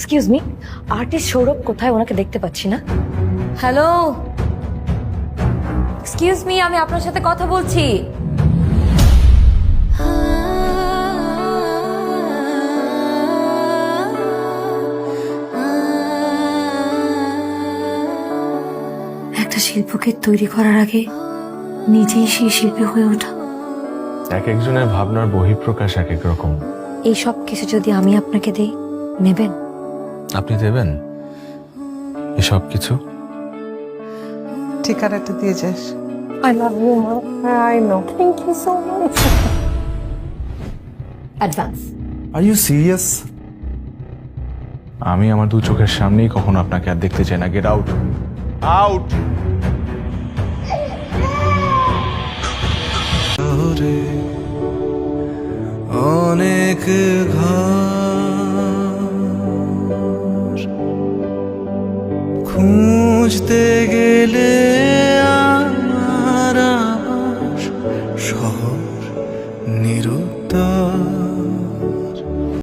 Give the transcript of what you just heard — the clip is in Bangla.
এক্সকিউজ মি, আর্টিস্ট সৌরভ কোথায়? ওনাকে দেখতে পাচ্ছি না। হ্যালো, এক্সকিউজ মি, আমি আপনার সাথে কথা বলছি। একটা শিল্পকে তৈরি করার আগে নিজেই সেই শিল্পী হয়ে ওঠা। এক একজনের ভাবনার বহিঃপ্রকাশ এক এক রকম। এই সব কিছু যদি আমি আপনাকে দেই, নেবেন? আপনি দেবেন এসব কিছু? ঠিকানাটা দিয়ে যাস। I love you, Ma. I know. Thank you so much. Advance. Are you serious? আমি আমার দু চোখের সামনেই কখনো আপনাকে আর দেখতে চাই না। Get out, out. অনেক খুঁজতে গেলে আমার আবাস শহর নিরুত্তর।